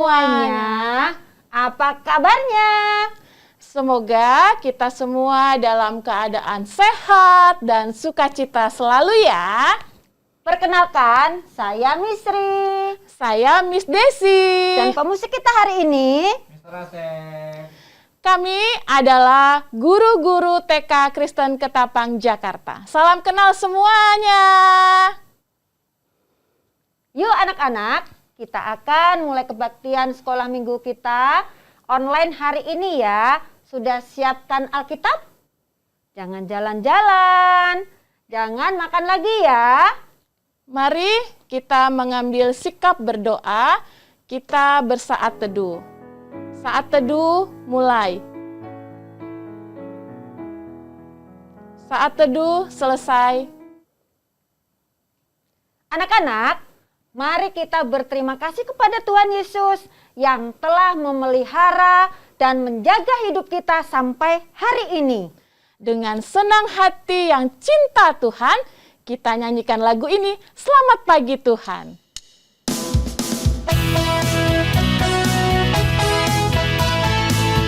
semuanya. Apa kabarnya? Semoga kita semua dalam keadaan sehat dan sukacita selalu ya. Perkenalkan, saya Miss Ri. Saya Miss Desi. Dan pemusik kita hari ini, Mr. Asep. Kami adalah guru-guru TK Kristen Ketapang, Jakarta. Salam kenal semuanya. yuk anak-anak, kita akan mulai kebaktian sekolah minggu kita online hari ini ya. Sudah siapkan Alkitab? Jangan jalan-jalan, jangan makan lagi ya. Mari kita mengambil sikap berdoa, kita bersaat teduh. Saat teduh mulai. Saat teduh selesai. Anak-anak, mari kita berterima kasih kepada Tuhan Yesus yang telah memelihara dan menjaga hidup kita sampai hari ini. Dengan senang hati yang cinta Tuhan, kita nyanyikan lagu ini, Selamat Pagi Tuhan.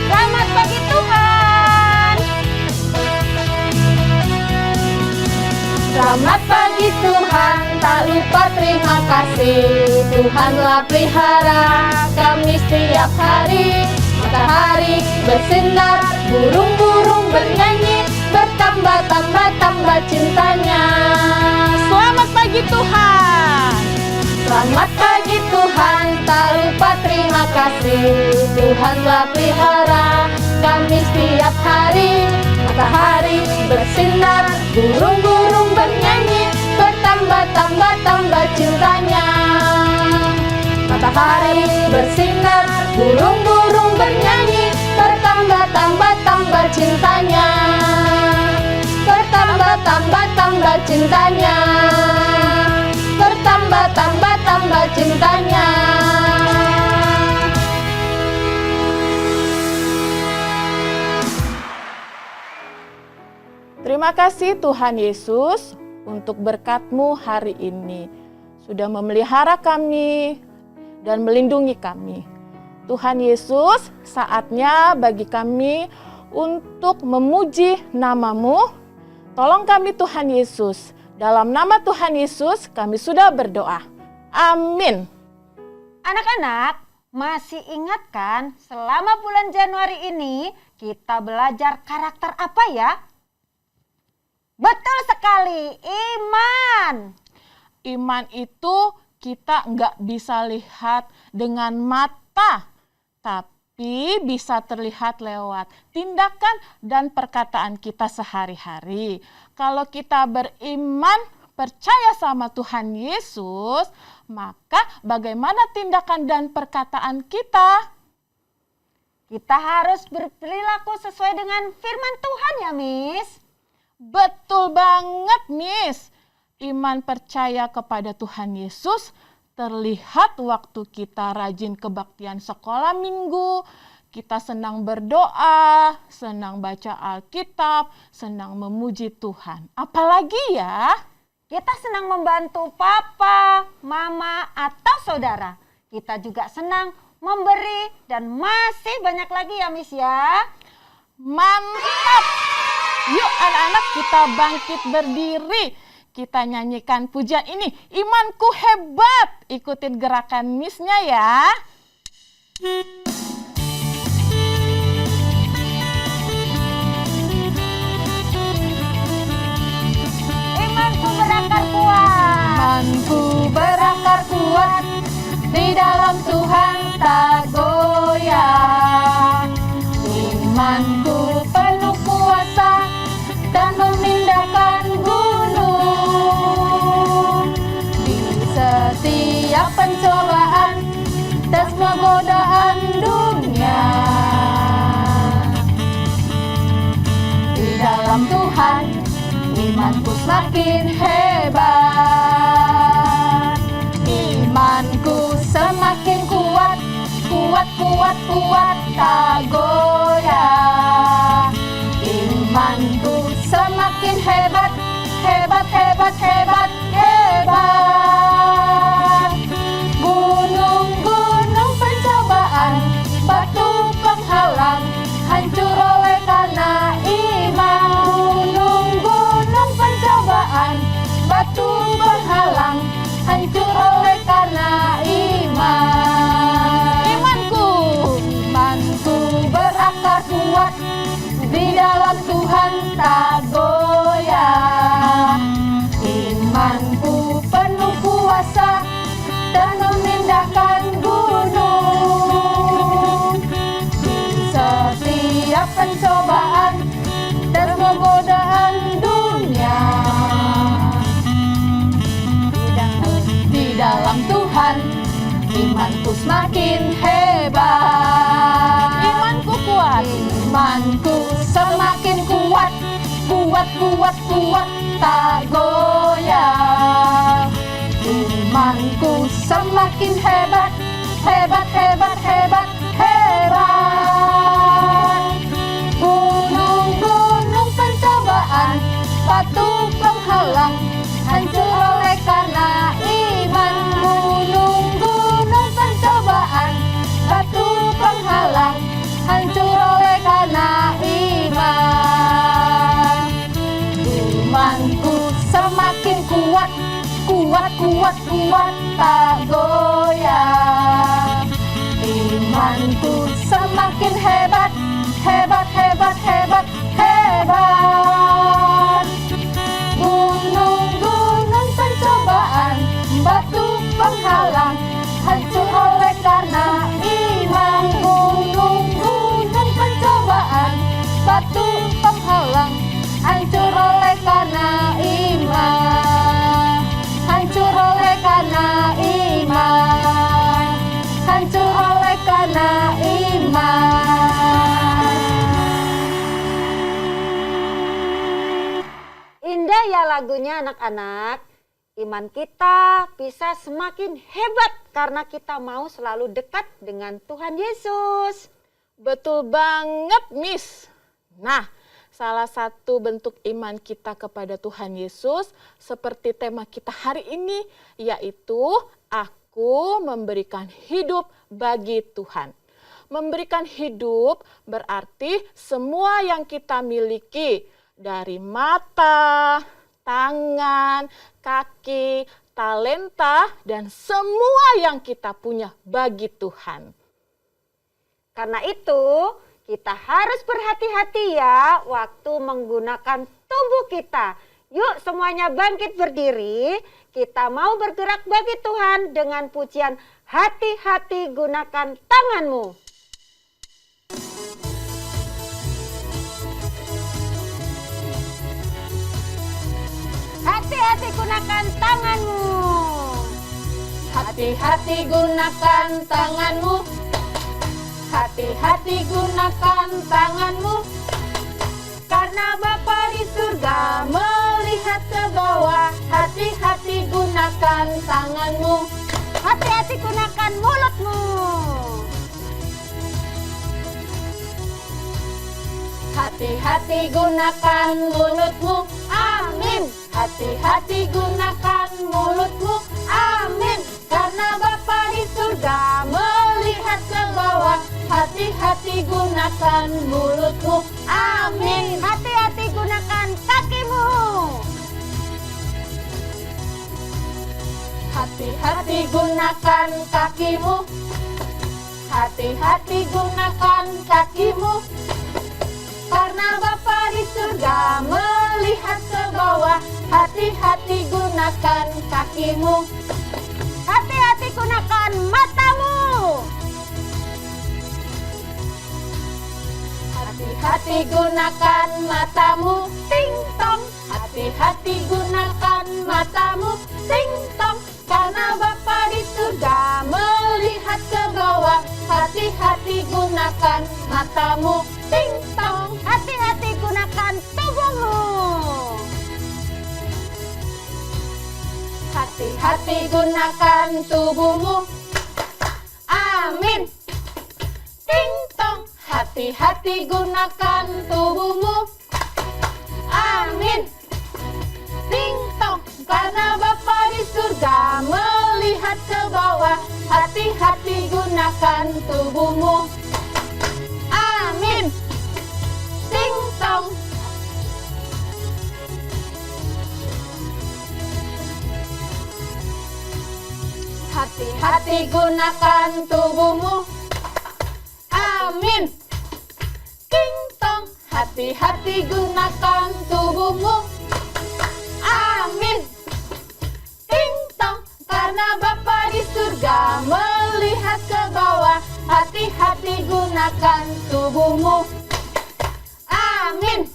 Selamat pagi Tuhan. Selamat pagi Tuhan, tak lupa terima kasih. Tuhanlah pelihara kami setiap hari. Matahari bersinar, burung-burung bernyanyi, bertambah-tambah cintanya. Selamat pagi Tuhan. Selamat pagi Tuhan, tak lupa terima kasih. Tuhanlah pelihara kami setiap hari. Matahari bersinar, burung-burung bernyanyi, bertambah-tambah cintanya. Matahari bersinar, burung-burung bernyanyi, bertambah-tambah cintanya. Bertambah-tambah cintanya. Bertambah-tambah cintanya. Terima kasih Tuhan Yesus untuk berkat-Mu hari ini. Sudah memelihara kami dan melindungi kami. Tuhan Yesus, saatnya bagi kami untuk memuji nama-Mu. Tolong kami Tuhan Yesus. Dalam nama Tuhan Yesus kami sudah berdoa. Amin. Anak-anak, masih ingat kan selama bulan Januari ini kita belajar karakter apa ya? Betul sekali, iman. Iman itu kita nggak bisa lihat dengan mata, tapi bisa terlihat lewat tindakan dan perkataan kita sehari-hari. Kalau kita beriman, percaya sama Tuhan Yesus, maka bagaimana tindakan dan perkataan kita? Kita harus berperilaku sesuai dengan firman Tuhan ya, Miss. Betul banget, Miss. Iman percaya kepada Tuhan Yesus terlihat waktu kita rajin kebaktian sekolah minggu, kita senang berdoa, senang baca Alkitab, senang memuji Tuhan. Apalagi ya? Kita senang membantu papa, mama, atau saudara. Kita juga senang memberi dan masih banyak lagi ya, Miss ya. Mantap! Yuk anak-anak kita bangkit berdiri. Kita nyanyikan pujian ini, imanku hebat. Ikutin gerakan Miss-nya ya. Imanku berakar kuat. Imanku berakar kuat, di dalam Tuhan tak goyah. Imanku penuh kuasa dan memindahkan gunung. Di setiap pencobaan dan semua godaan dunia, di dalam Tuhan imanku semakin hebat. Imanku semakin kuat, kuat, tak goyah. Imanku semakin hebat. Gunung-gunung pencobaan tak goyah. Imanku penuh kuasa dan memindahkan gunung. Di setiap pencobaan dan godaan dunia, di dalam Tuhan imanku semakin hebat. Imanku kuat, imanku semakin kuat, kuat, kuat, kuat, tak goyah. Imanku semakin hebat, hebat, hebat, hebat, hebat. Gunung-gunung pencobaan, batu penghalang, hancur oleh karena iman. Gunung-gunung pencobaan, batu penghalang, hancur oleh karena iman. Imanku semakin kuat, kuat, kuat, kuat, tak goyah. Imanku semakin hebat, hebat, hebat, hebat, hebat. Gunung-gunung pencobaan, batu penghalang, hancur oleh karena iman. Gunung-gunung pencobaan, batu penghalang, hancur oleh karena iman. Hancur oleh karena iman. Hancur oleh karena iman. Indah ya lagunya anak-anak. Iman kita bisa semakin hebat karena kita mau selalu dekat dengan Tuhan Yesus. Betul banget, Miss. Nah, salah satu bentuk iman kita kepada Tuhan Yesus seperti tema kita hari ini, yaitu aku memberikan hidup bagi Tuhan. Memberikan hidup berarti semua yang kita miliki, dari mata, tangan, kaki, talenta, dan semua yang kita punya bagi Tuhan. Karena itu, kita harus berhati-hati ya waktu menggunakan tubuh kita. Yuk semuanya bangkit berdiri. Kita mau bergerak bagi Tuhan dengan pujian hati-hati gunakan tanganmu. Hati-hati gunakan tanganmu. Hati-hati gunakan tanganmu. Hati-hati gunakan tanganmu, karena Bapa di surga melihat ke bawah. Hati-hati gunakan tanganmu. Hati-hati gunakan mulutmu. Hati-hati gunakan mulutmu. Amin. Hati-hati gunakan mulutmu. Amin. Karena Bapa di surga melihat ke bawah. Hati-hati gunakan mulutmu. Amin. Hati-hati gunakan kakimu. Hati-hati gunakan kakimu. Hati-hati gunakan kakimu. Karena Bapa di surga melihat ke bawah. Hati-hati gunakan kakimu. Hati-hati gunakan matamu. Hati-hati gunakan matamu. Ting tong. Hati-hati gunakan matamu. Ting tong. Karena Bapa di surga melihat ke bawah. Hati-hati gunakan matamu. Ting tong. Hati-hati gunakan tubuhmu. Hati-hati gunakan tubuhmu. Amin. Ting tong. Hati-hati gunakan tubuhmu. Amin. Ting tong. Karena Bapa di surga melihat ke bawah. Hati-hati gunakan tubuhmu. Amin. Ting tong. Hati-hati gunakan tubuhmu. Amin. Ting tong. hati-hati gunakan tubuhmu. Amin. Ting tong, karena Bapa di surga melihat ke bawah. Hati-hati gunakan tubuhmu. Amin.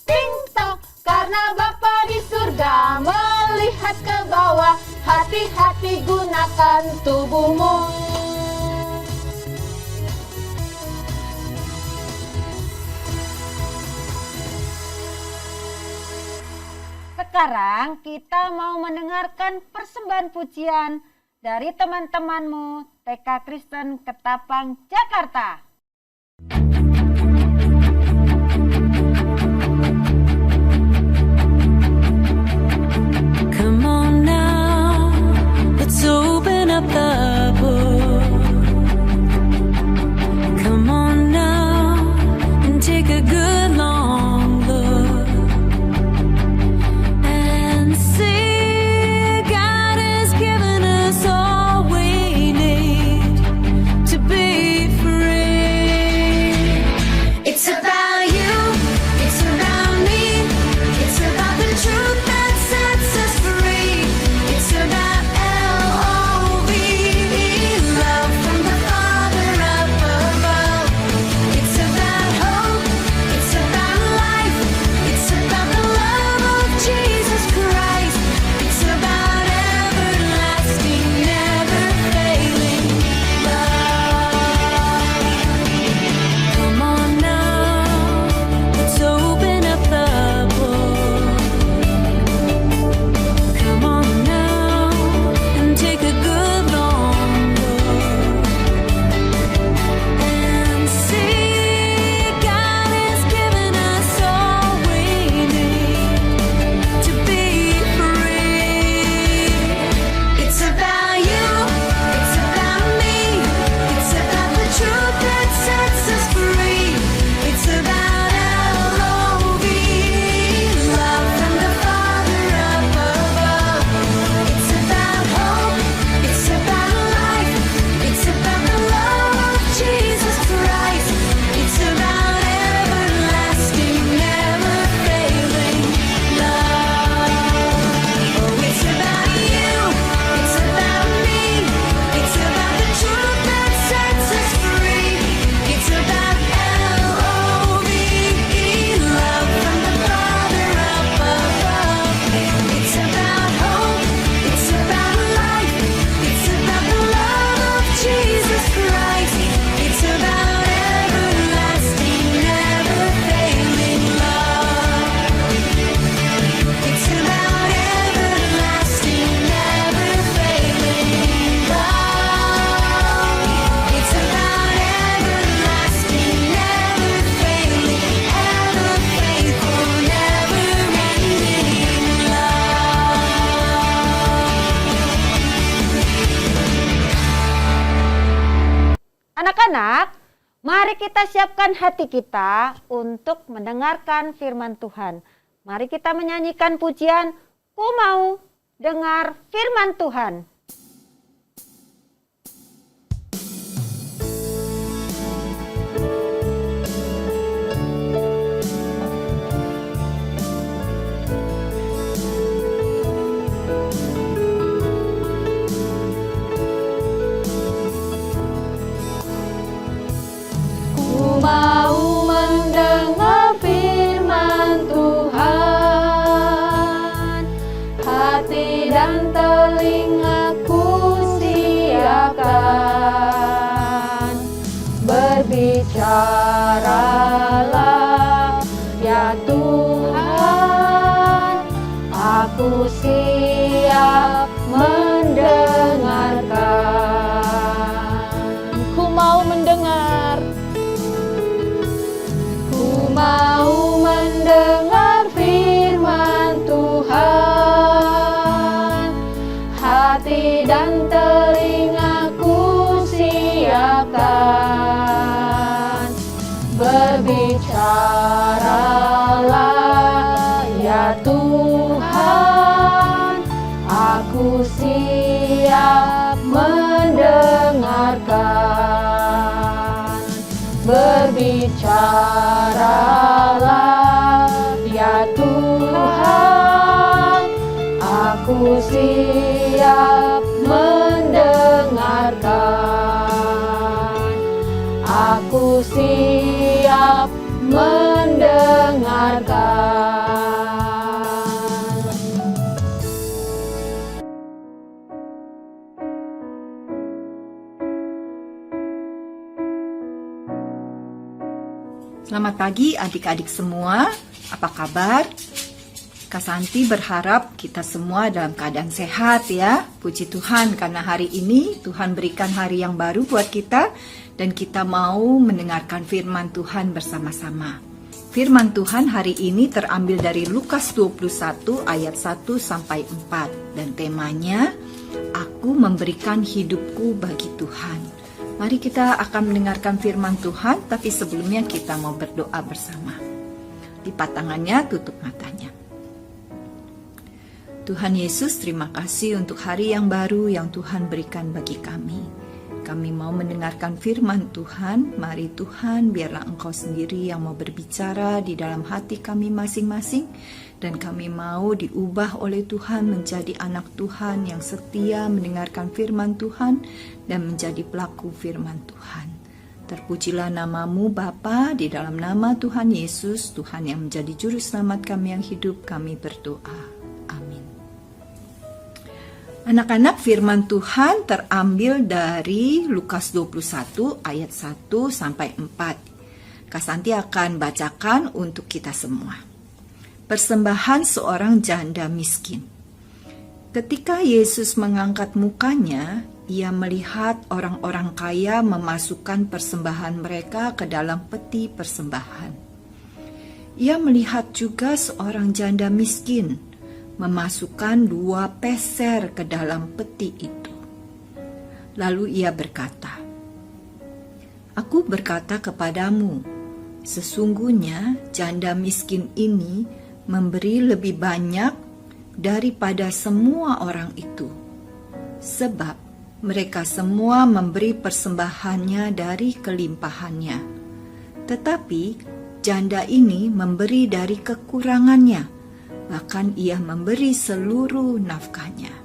Ting tong, karena Bapa di surga melihat ke bawah. Hati-hati gunakan tubuhmu. Sekarang kita mau mendengarkan persembahan pujian dari teman-temanmu TK Kristen Ketapang, Jakarta. Come on now, let's open up the book. Come on now and take a good long look and see God has given us all we need to be free. It's about you, it's about me, it's about the truth that sets us free. It's about L-O-V-E, love from the Father up above. It's about hope, it's about life, it's about the love of Jesus Christ. It's about everlasting, never failing love. Come on now, let's open up the book. Come on now and take a good long look and see God has given us all we need to be free. It's about you, it's about me, it's about the truth that sets us free. It's about L-O-V-E, love from the Father up above. It's about hope, it's about life, it's about the love of Jesus Christ. It's about everlasting, never failing love. Oh, it's about you, it's about me, it's about the truth that sets us free. It's about L-O-V-E, love from the Father up above. It's about hope, it's about life, it's about the love of Jesus Christ. It's about everlasting, never failing love. It's about everlasting, never failing love. It's about everlasting, never failing, ever faithful, never ending love. Anak-anak, mari kita siapkan hati kita untuk mendengarkan firman Tuhan. Mari kita menyanyikan pujian, Ku Mau Dengar Firman Tuhan. Ku mau mendengar firman Tuhan, hati dan telingaku siapkan. Berbicaralah ya Tuhan, aku siap mendengarkan. Ku mau mendengar. Ku mau mendengar firman Tuhan, hati dan telingaku siapkan. Berbicaralah ya Tuhan, aku siap mendengarkan. Berbicaralah Bicaralah ya Tuhan, aku siap mendengarkan. Aku siap mendengarkan. Selamat pagi adik-adik semua, apa kabar? Kak Santi berharap kita semua dalam keadaan sehat ya. Puji Tuhan karena hari ini Tuhan berikan hari yang baru buat kita dan kita mau mendengarkan firman Tuhan bersama-sama. Firman Tuhan hari ini terambil dari Lukas 21 ayat 1 sampai 4 dan temanya Aku memberikan hidupku bagi Tuhan. Mari kita akan mendengarkan firman Tuhan, tapi sebelumnya kita mau berdoa bersama. Lipat tangannya, tutup matanya. Tuhan Yesus, terima kasih untuk hari yang baru yang Tuhan berikan bagi kami. Kami mau mendengarkan firman Tuhan. Mari Tuhan, biarlah Engkau sendiri yang mau berbicara di dalam hati kami masing-masing. Dan kami mau diubah oleh Tuhan menjadi anak Tuhan yang setia mendengarkan firman Tuhan dan menjadi pelaku firman Tuhan. Terpujilah namamu Bapa, di dalam nama Tuhan Yesus, Tuhan yang menjadi juru selamat kami yang hidup, kami berdoa. Amin. Anak-anak, firman Tuhan terambil dari Lukas 21 ayat 1 sampai 4. Kak Santi akan bacakan untuk kita semua. Persembahan seorang janda miskin. Ketika Yesus mengangkat mukanya, ia melihat orang-orang kaya memasukkan persembahan mereka ke dalam peti persembahan. Ia melihat juga seorang janda miskin memasukkan 2 peser ke dalam peti itu. Lalu ia berkata, Aku berkata kepadamu, sesungguhnya janda miskin ini memberi lebih banyak daripada semua orang itu, sebab mereka semua memberi persembahannya dari kelimpahannya. Tetapi janda ini memberi dari kekurangannya, bahkan ia memberi seluruh nafkahnya.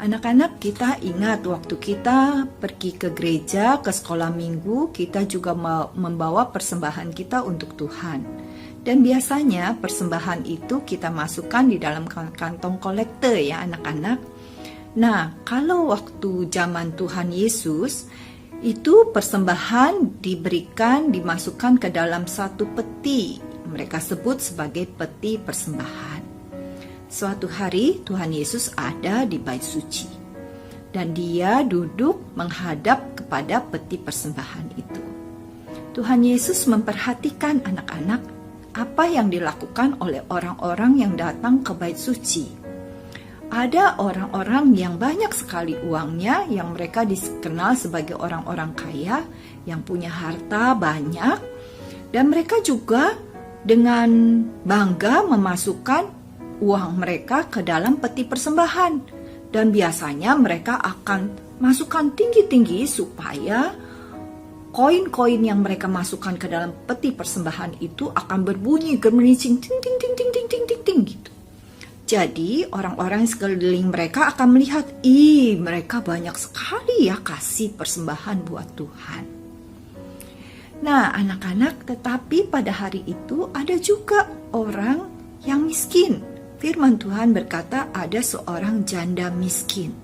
Anak-anak, kita ingat waktu kita pergi ke gereja, ke sekolah minggu, kita juga membawa persembahan kita untuk Tuhan. Dan biasanya persembahan itu kita masukkan di dalam kantong kolektor ya anak-anak. Nah, kalau waktu zaman Tuhan Yesus, itu persembahan dimasukkan ke dalam satu peti. Mereka sebut sebagai peti persembahan. Suatu hari Tuhan Yesus ada di bait suci. Dan dia duduk menghadap kepada peti persembahan itu. Tuhan Yesus memperhatikan anak-anak apa yang dilakukan oleh orang-orang yang datang ke bait suci. Ada orang-orang yang banyak sekali uangnya, yang mereka dikenal sebagai orang-orang kaya, yang punya harta banyak, dan mereka juga dengan bangga memasukkan uang mereka ke dalam peti persembahan. Dan biasanya mereka akan masukkan tinggi-tinggi supaya koin-koin yang mereka masukkan ke dalam peti persembahan itu akan berbunyi gemerincing ting ting ting ting ting ting ting ting gitu. Jadi orang-orang sekeliling mereka akan melihat, mereka banyak sekali ya kasih persembahan buat Tuhan. Nah, anak-anak, tetapi pada hari itu ada juga orang yang miskin. Firman Tuhan berkata ada seorang janda miskin.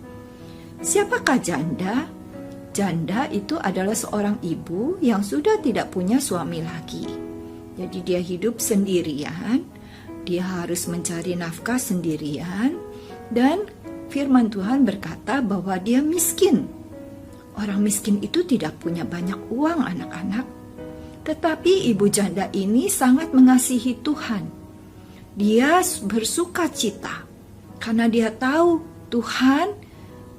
Siapakah janda? Janda itu adalah seorang ibu yang sudah tidak punya suami lagi. Jadi dia hidup sendirian, dia harus mencari nafkah sendirian, dan firman Tuhan berkata bahwa dia miskin. Orang miskin itu tidak punya banyak uang anak-anak. Tetapi ibu janda ini sangat mengasihi Tuhan. Dia bersuka cita karena dia tahu Tuhan,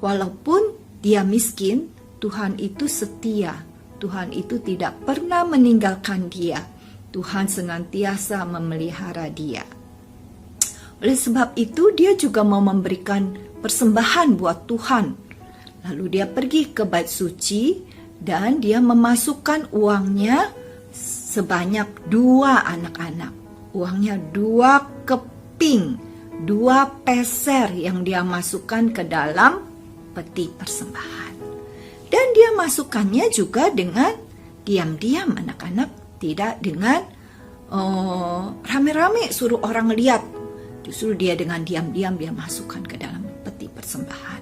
walaupun dia miskin, Tuhan itu setia. Tuhan itu tidak pernah meninggalkan dia. Tuhan senantiasa memelihara dia. Oleh sebab itu dia juga mau memberikan persembahan buat Tuhan. Lalu dia pergi ke bait suci dan dia memasukkan uangnya sebanyak 2 anak-anak. Uangnya 2 keping, 2 peser yang dia masukkan ke dalam peti persembahan. Dan dia masukkannya juga dengan diam-diam anak-anak, tidak dengan rame-rame suruh orang lihat. Justru dia dengan diam-diam dia masukkan ke dalam peti persembahan.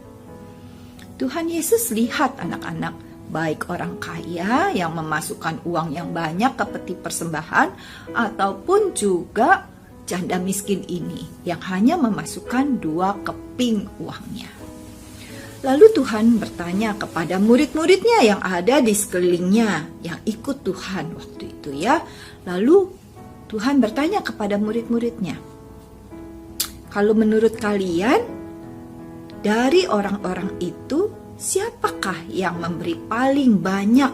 Tuhan Yesus lihat anak-anak, baik orang kaya yang memasukkan uang yang banyak ke peti persembahan, ataupun juga janda miskin ini yang hanya memasukkan 2 keping uangnya. Lalu Tuhan bertanya kepada murid-muridnya yang ada di sekelilingnya, yang ikut Tuhan waktu itu ya. Lalu Tuhan bertanya kepada murid-muridnya, kalau menurut kalian, dari orang-orang itu, siapakah yang memberi paling banyak?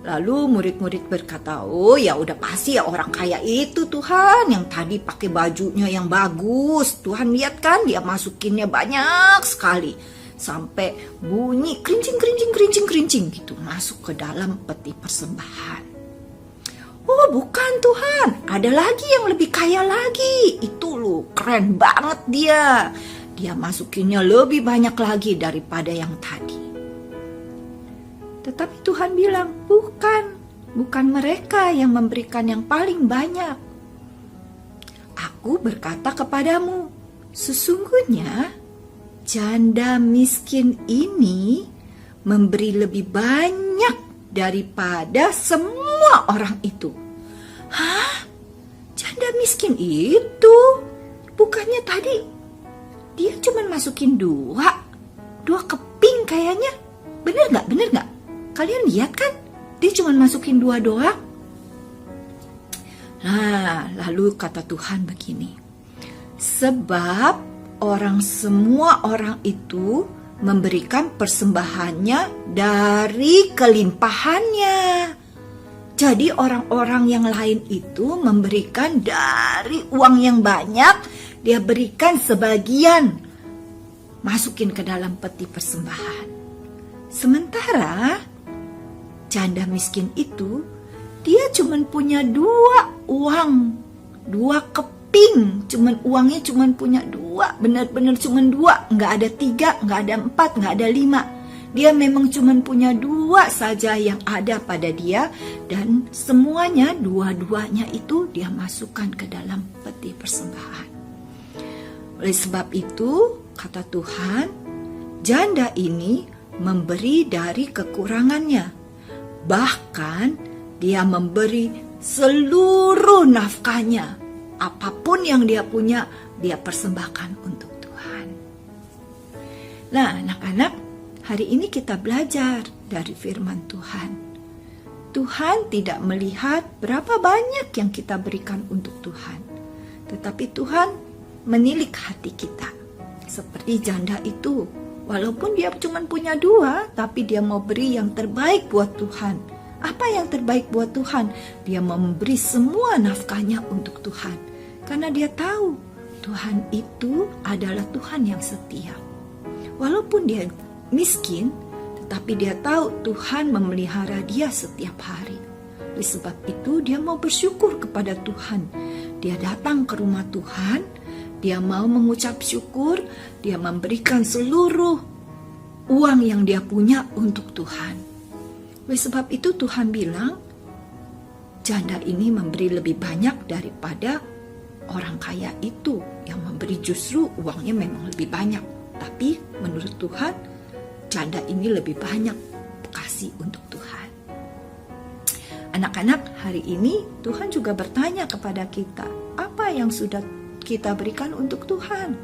Lalu murid-murid berkata, oh ya udah pasti ya orang kaya itu Tuhan, yang tadi pakai bajunya yang bagus. Tuhan lihat kan dia masukinnya banyak sekali. Sampai bunyi kerincing gitu masuk ke dalam peti persembahan. Oh bukan Tuhan, ada lagi yang lebih kaya lagi. Itu loh, keren banget dia. Dia masukinnya lebih banyak lagi daripada yang tadi. Tetapi Tuhan bilang, bukan mereka yang memberikan yang paling banyak. Aku berkata kepadamu, sesungguhnya janda miskin ini memberi lebih banyak daripada semua orang itu. Hah? Janda miskin itu? Bukannya tadi dia cuma masukin 2 keping kayaknya. Bener gak? Kalian lihat kan? Dia cuma masukin 2 doang. Nah, lalu kata Tuhan begini. Sebab semua orang itu memberikan persembahannya dari kelimpahannya. Jadi orang-orang yang lain itu memberikan dari uang yang banyak, dia berikan sebagian, masukin ke dalam peti persembahan. Sementara janda miskin itu, dia cuma punya 2 uang, 2 keping, uangnya cuma punya 2, benar-benar cuma 2, nggak ada 3, nggak ada 4, nggak ada 5. Dia memang cuma punya 2 saja yang ada pada dia, dan semuanya 2-2-nya itu dia masukkan ke dalam peti persembahan. Oleh sebab itu, kata Tuhan, janda ini memberi dari kekurangannya. Bahkan dia memberi seluruh nafkahnya. Apapun yang dia punya, dia persembahkan untuk Tuhan. Nah, anak-anak, hari ini kita belajar dari firman Tuhan. Tuhan tidak melihat berapa banyak yang kita berikan untuk Tuhan. Tetapi Tuhan menilik hati kita. Seperti janda itu, walaupun dia cuma punya 2, tapi dia mau beri yang terbaik buat Tuhan. Apa yang terbaik buat Tuhan? Dia memberi semua nafkahnya untuk Tuhan. Karena dia tahu Tuhan itu adalah Tuhan yang setia. Walaupun dia miskin, tetapi dia tahu Tuhan memelihara dia setiap hari. Oleh sebab itu dia mau bersyukur kepada Tuhan. Dia datang ke rumah Tuhan, dia mau mengucap syukur, dia memberikan seluruh uang yang dia punya untuk Tuhan. Oleh sebab itu Tuhan bilang, janda ini memberi lebih banyak daripada orang kaya itu yang memberi justru uangnya memang lebih banyak. Tapi menurut Tuhan, janda ini lebih banyak kasih untuk Tuhan. Anak-anak, hari ini Tuhan juga bertanya kepada kita, apa yang sudah kita berikan untuk Tuhan?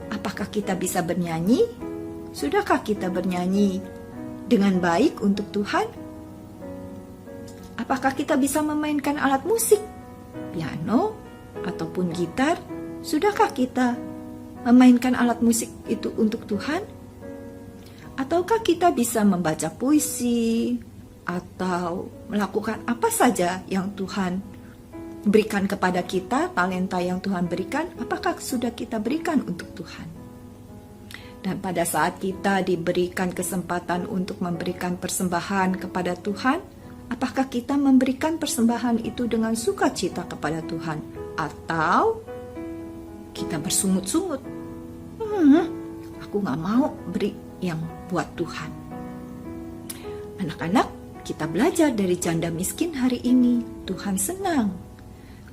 Apakah kita bisa bernyanyi? Sudahkah kita bernyanyi dengan baik untuk Tuhan? Apakah kita bisa memainkan alat musik, piano, ataupun gitar? Sudahkah kita memainkan alat musik itu untuk Tuhan? Ataukah kita bisa membaca puisi atau melakukan apa saja yang Tuhan berikan kepada kita, talenta yang Tuhan berikan, apakah sudah kita berikan untuk Tuhan? Dan pada saat kita diberikan kesempatan untuk memberikan persembahan kepada Tuhan, apakah kita memberikan persembahan itu dengan sukacita kepada Tuhan? Atau kita bersungut-sungut? Aku gak mau beri yang buat Tuhan. Anak-anak, kita belajar dari janda miskin hari ini. Tuhan senang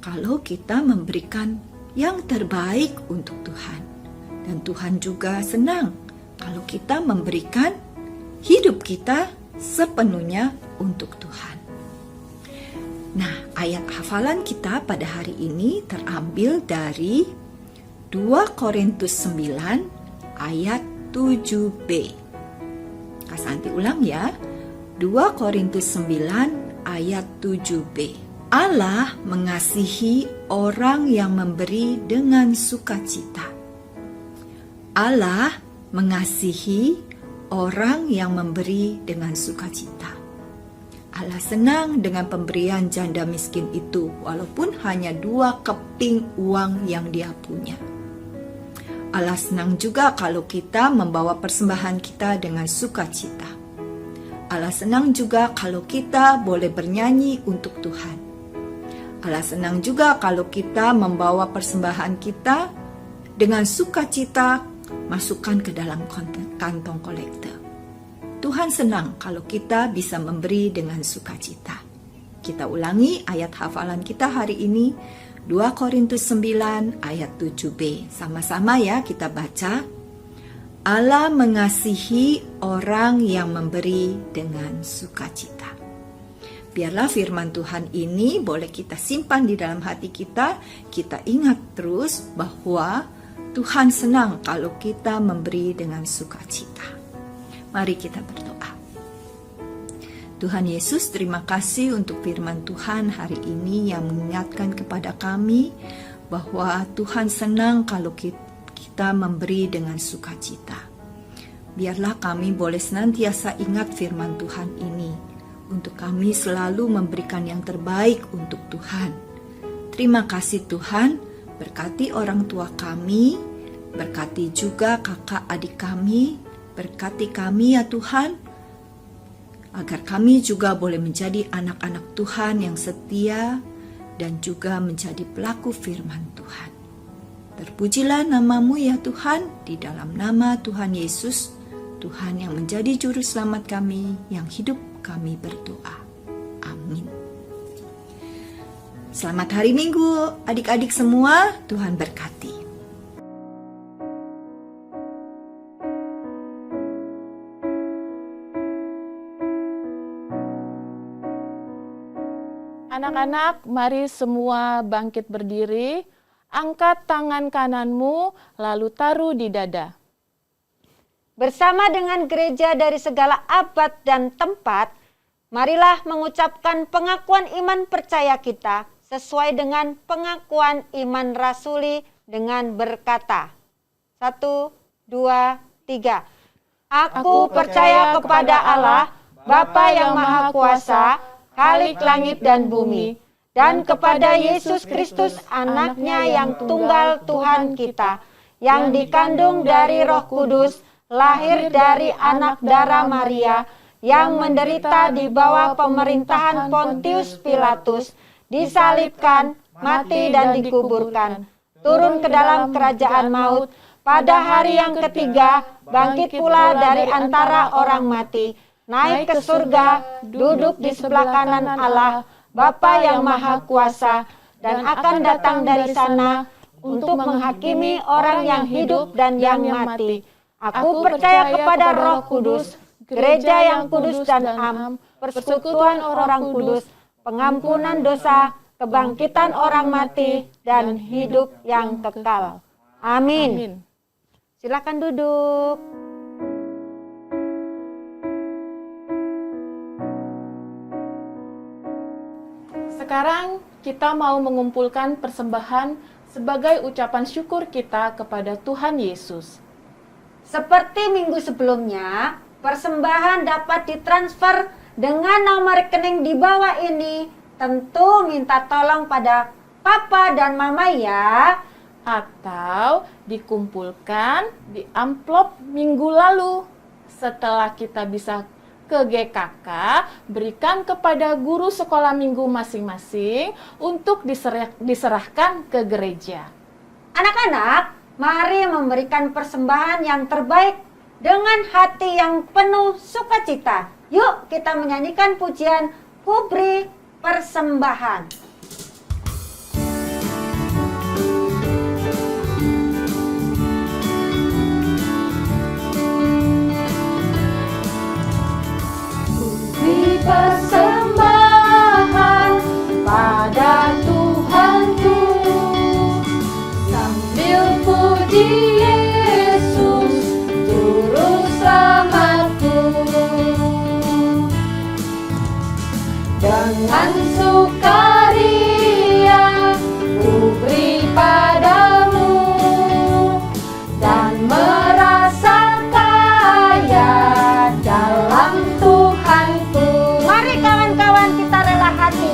kalau kita memberikan yang terbaik untuk Tuhan. Dan Tuhan juga senang kalau kita memberikan hidup kita sepenuhnya untuk Tuhan. Nah, ayat hafalan kita pada hari ini terambil dari 2 Korintus 9 ayat 7b. Kak Santi ulang ya. 2 Korintus 9 ayat 7b. Allah mengasihi orang yang memberi dengan sukacita. Allah mengasihi orang yang memberi dengan sukacita. Allah senang dengan pemberian janda miskin itu, walaupun hanya 2 keping uang yang dia punya. Allah senang juga kalau kita membawa persembahan kita dengan sukacita. Allah senang juga kalau kita boleh bernyanyi untuk Tuhan. Allah senang juga kalau kita membawa persembahan kita dengan sukacita, masukkan ke dalam kantong kolektor. Tuhan senang kalau kita bisa memberi dengan sukacita. Kita ulangi ayat hafalan kita hari ini, 2 Korintus 9 ayat 7b. Sama-sama ya kita baca. Allah mengasihi orang yang memberi dengan sukacita. Biarlah firman Tuhan ini boleh kita simpan di dalam hati kita. Kita ingat terus bahwa Tuhan senang kalau kita memberi dengan sukacita. Mari kita berdoa. Tuhan Yesus, terima kasih untuk firman Tuhan hari ini yang mengingatkan kepada kami bahwa Tuhan senang kalau kita memberi dengan sukacita. Biarlah kami boleh senantiasa ingat firman Tuhan ini, untuk kami selalu memberikan yang terbaik untuk Tuhan. Terima kasih Tuhan. Berkati orang tua kami, berkati juga kakak adik kami, berkati kami ya Tuhan, agar kami juga boleh menjadi anak-anak Tuhan yang setia dan juga menjadi pelaku firman Tuhan. Terpujilah namamu ya Tuhan, di dalam nama Tuhan Yesus, Tuhan yang menjadi juru selamat kami, yang hidup kami berdoa. Amin. Selamat hari Minggu, adik-adik semua. Tuhan berkati. Anak-anak, mari semua bangkit berdiri. Angkat tangan kananmu, lalu taruh di dada. Bersama dengan gereja dari segala abad dan tempat, marilah mengucapkan pengakuan iman percaya kita sesuai dengan pengakuan iman rasuli dengan berkata, 1, 2, 3. Aku percaya kepada Allah, Bapa yang Maha Kuasa, Khalik langit dan bumi, dan kepada Yesus Kristus anaknya yang tunggal Tuhan kita, yang dikandung dari Roh Kudus, lahir dari anak darah Maria, yang menderita di bawah pemerintahan Pontius Pilatus, disalibkan, mati dan dikuburkan, turun ke dalam kerajaan maut, pada hari yang ketiga bangkit pula dari antara orang mati, naik ke surga, duduk di sebelah kanan Allah, Bapa yang Maha Kuasa, dan akan datang dari sana untuk menghakimi orang yang hidup dan yang mati. Aku percaya kepada Roh Kudus, gereja yang kudus dan am, persekutuan orang kudus, pengampunan dosa, kebangkitan orang mati, dan hidup yang kekal. Amin. Silakan duduk. Sekarang kita mau mengumpulkan persembahan sebagai ucapan syukur kita kepada Tuhan Yesus. Seperti minggu sebelumnya, persembahan dapat ditransfer dengan nomor rekening di bawah ini. Tentu minta tolong pada Papa dan Mama ya. atau dikumpulkan di amplop minggu lalu. Setelah kita bisa ke GKK, berikan kepada guru sekolah minggu masing-masing untuk diserahkan ke gereja. Anak-anak, mari memberikan persembahan yang terbaik dengan hati yang penuh sukacita. Yuk kita menyanyikan pujian Ku Beri Persembahan. Persembahan pada Tuhanku, sambil puji Yesus juru selamatku. Dengan sukaria ku beri padamu dan merasa kaya dalam Tuhanku. Mari kawan-kawan kita rela hati.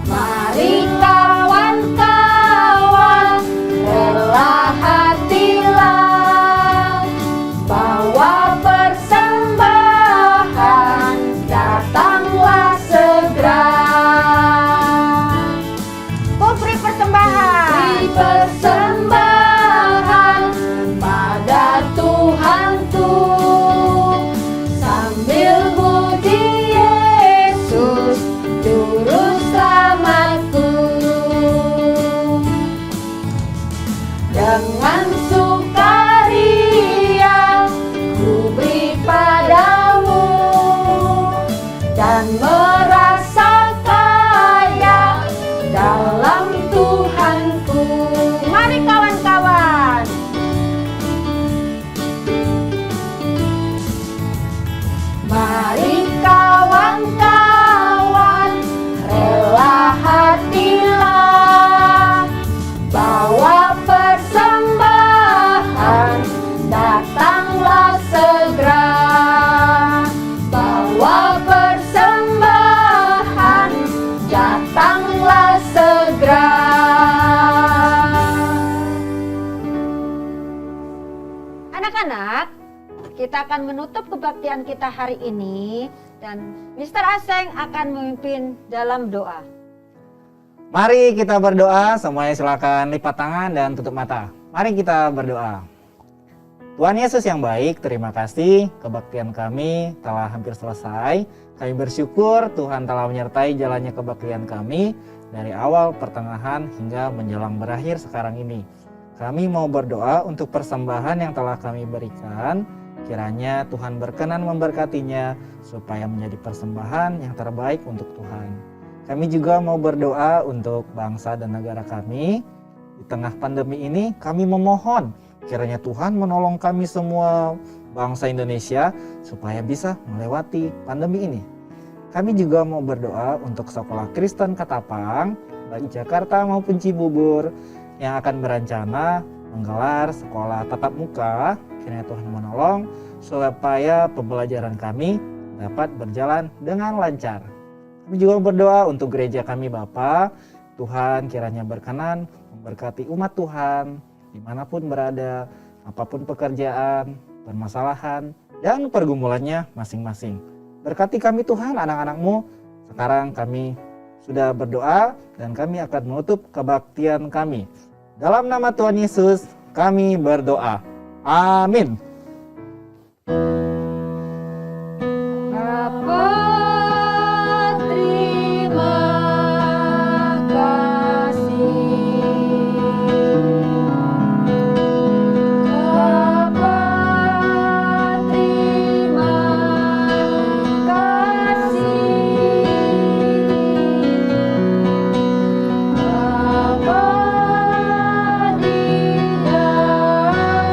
Mari kawan-kawan, rela hatilah, bawa persembahan, datanglah segera. Ku beri persembahan. Beri persembahan pada Tuhanku, sambil puji Yesus juru selamatku. Dengan sukaria ku beri padamu dan merasa kaya dalam Tuhanku. Mari kawan-kawan. Mari kawan-kawan, rela hatilah, bawa persembahan, datanglah segera. Bawa persembahan, datanglah segera. Anak-anak, kita akan menutup kebaktian kita hari ini dan Mr. Aseng akan memimpin dalam doa. Mari kita berdoa, semuanya silakan lipat tangan dan tutup mata. Mari kita berdoa. Tuhan Yesus yang baik, terima kasih kebaktian kami telah hampir selesai. Kami bersyukur Tuhan telah menyertai jalannya kebaktian kami dari awal, pertengahan, hingga menjelang berakhir sekarang ini. Kami mau berdoa untuk persembahan yang telah kami berikan. Kiranya Tuhan berkenan memberkatinya supaya menjadi persembahan yang terbaik untuk Tuhan. Kami juga mau berdoa untuk bangsa dan negara kami. Di tengah pandemi ini kami memohon kiranya Tuhan menolong kami semua bangsa Indonesia supaya bisa melewati pandemi ini. Kami juga mau berdoa untuk sekolah Kristen Ketapang, baik Jakarta maupun Cibubur, yang akan berencana menggelar sekolah tatap muka. Kiranya Tuhan menolong supaya pembelajaran kami dapat berjalan dengan lancar. Kami juga berdoa untuk gereja kami Bapa. Tuhan kiranya berkenan memberkati umat Tuhan dimanapun berada, apapun pekerjaan, permasalahan, dan pergumulannya masing-masing. Berkati kami Tuhan, anak-anak-Mu. Sekarang kami sudah berdoa dan kami akan menutup kebaktian kami. Dalam nama Tuhan Yesus kami berdoa. Amin. Bapa, terima kasih. Bapa, terima kasih. Bapa di dalam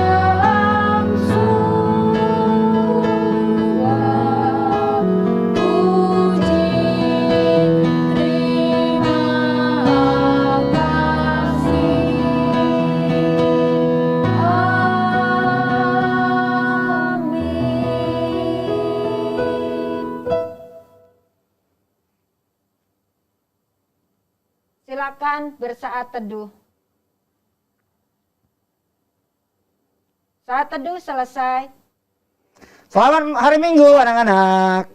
akan bersaat teduh. Saat teduh selesai. Selamat hari Minggu anak-anak.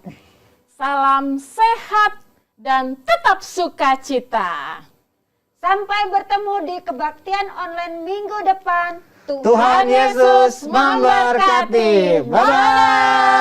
Salam sehat dan tetap sukacita. Sampai bertemu di kebaktian online minggu depan. Tuhan Yesus memberkati. Bye-bye.